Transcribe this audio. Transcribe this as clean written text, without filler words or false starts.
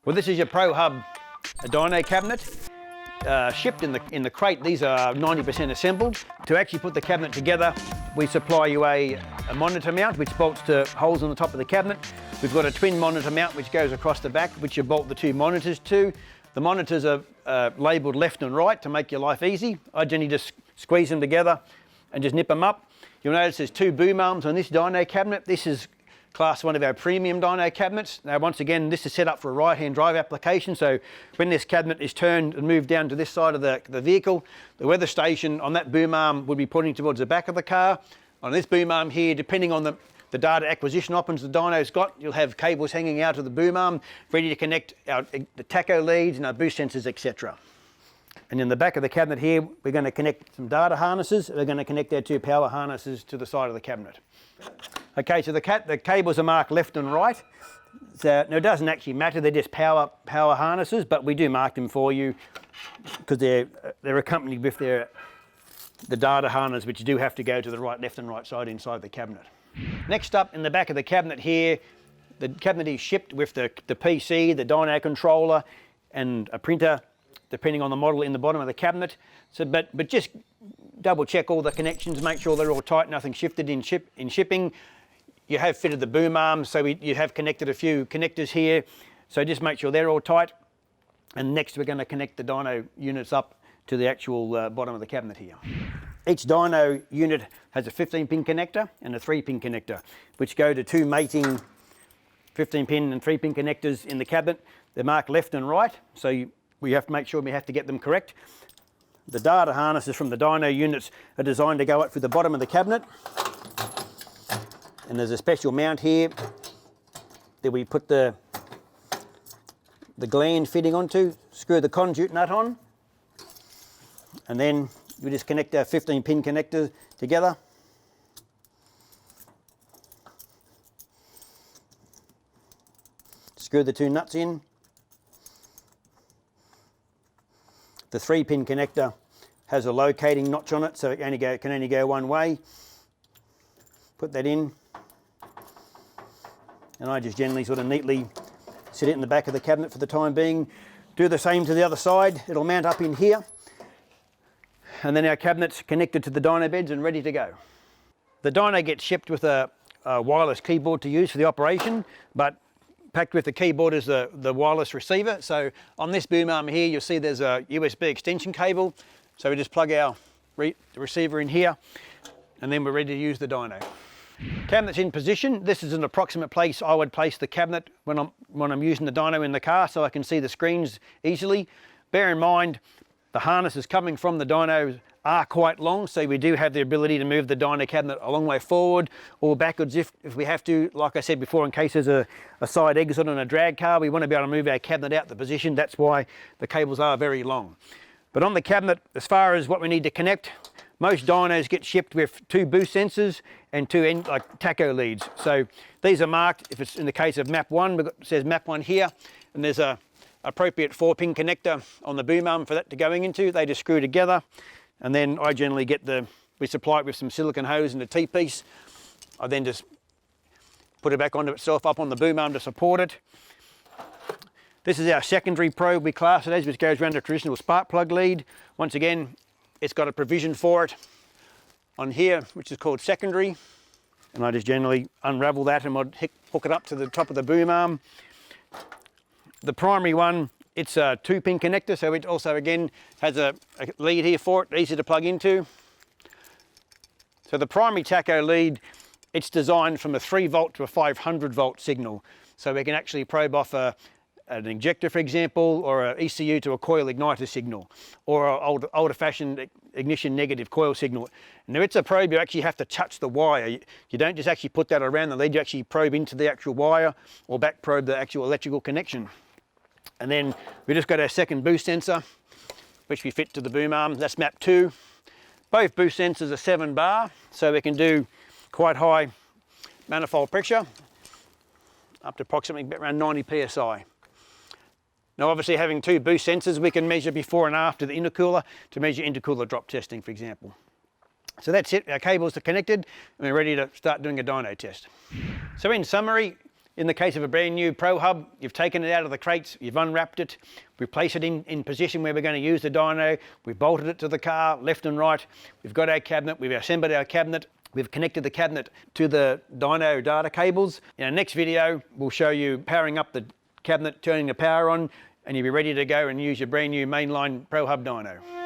Well, this is your ProHub dyno cabinet. Shipped in the crate. These are 90% assembled. To actually put the cabinet together, we supply you a monitor mount which bolts to holes on the top of the cabinet. We've got a twin monitor mount which goes across the back, which you bolt the two monitors to. The monitors are labelled left and right to make your life easy. I generally just squeeze them together and just nip them up. You'll notice there's two boom arms on this dyno cabinet. This is class one of our premium dyno cabinets. Now once again, this is set up for a right-hand drive application, so when this cabinet is turned and moved down to this side of the vehicle, the weather station on that boom arm would be pointing towards the back of the car. On this boom arm here, depending on the data acquisition options the dyno's got, you'll have cables hanging out of the boom arm ready to connect the tacho leads and our boost sensors, etc. And in the back of the cabinet here, we're going to connect some data harnesses. We're going to connect our two power harnesses to the side of the cabinet. Okay, so the cables are marked left and right. So now it doesn't actually matter, they're just power harnesses, but we do mark them for you because they're accompanied with the data harness, which do have to go to the right, left and right side inside the cabinet. Next up, in the back of the cabinet here, the cabinet is shipped with the PC, the dyno controller, and a printer, depending on the model, in the bottom of the cabinet. So, but just double check all the connections, make sure they're all tight, nothing shifted in shipping. You have fitted the boom arms, so you have connected a few connectors here. So just make sure they're all tight. And next we're going to connect the dyno units up to the actual bottom of the cabinet here. Each dyno unit has a 15-pin connector and a 3-pin connector, which go to two mating 15-pin and 3-pin connectors in the cabinet. They're marked left and right, so we have to make sure we have to get them correct. The data harnesses from the dyno units are designed to go up through the bottom of the cabinet. And there's a special mount here that we put the gland fitting onto, screw the conduit nut on, and then we just connect our 15-pin connector together. Screw the two nuts in. The 3-pin connector has a locating notch on it, so it can only go one way. Put that in. And I just generally sort of neatly sit it in the back of the cabinet for the time being. Do the same to the other side. It'll mount up in here. And then our cabinet's connected to the dyno beds and ready to go. The dyno gets shipped with a wireless keyboard to use for the operation, but packed with the keyboard is the wireless receiver. So on this boom arm here, you'll see there's a USB extension cable. So we just plug our receiver in here, and then we're ready to use the dyno. Cabinet's in position. This is an approximate place I would place the cabinet when I'm using the dyno in the car, so I can see the screens easily. Bear in mind, the harnesses coming from the dynos are quite long, so we do have the ability to move the dyno cabinet a long way forward or backwards if we have to. Like I said before, in case there's a side exit on a drag car, we want to be able to move our cabinet out the position. That's why the cables are very long. But on the cabinet, as far as what we need to connect, most dynos get shipped with two boost sensors and two tacho leads. So these are marked, if it's in the case of map 1, it says map 1 here, and there's a appropriate 4-pin connector on the boom arm for that to going into. They just screw together, and then I generally we supply it with some silicone hose and a T-piece. I then just put it back onto itself up on the boom arm to support it. This is our secondary probe, we class it as, which goes around a traditional spark plug lead. Once again, it's got a provision for it on here, which is called secondary. And I just generally unravel that and I'd hook it up to the top of the boom arm. The primary one, it's a 2-pin connector, so it also again has a lead here for it, easy to plug into. So the primary tacho lead, it's designed from a 3-volt to a 500-volt signal. So we can actually probe off an injector, for example, or an ECU to a coil igniter signal, or an older-fashioned ignition negative coil signal. Now it's a probe, you actually have to touch the wire. You don't just actually put that around the lead, you actually probe into the actual wire or back probe the actual electrical connection. And then we just got our second boost sensor, which we fit to the boom arm. That's map 2. Both boost sensors are 7 bar, so we can do quite high manifold pressure, up to approximately around 90 psi. Now obviously having 2 boost sensors, we can measure before and after the intercooler to measure intercooler drop testing, for example. So that's it, our cables are connected and we're ready to start doing a dyno test. So in summary, In the case of a brand new ProHub, you've taken it out of the crates, you've unwrapped it, we've placed it in position where we're going to use the dyno, we've bolted it to the car, left and right, we've got our cabinet, we've assembled our cabinet, we've connected the cabinet to the dyno data cables. In our next video, we'll show you powering up the cabinet, turning the power on, and you'll be ready to go and use your brand new mainline ProHub dyno.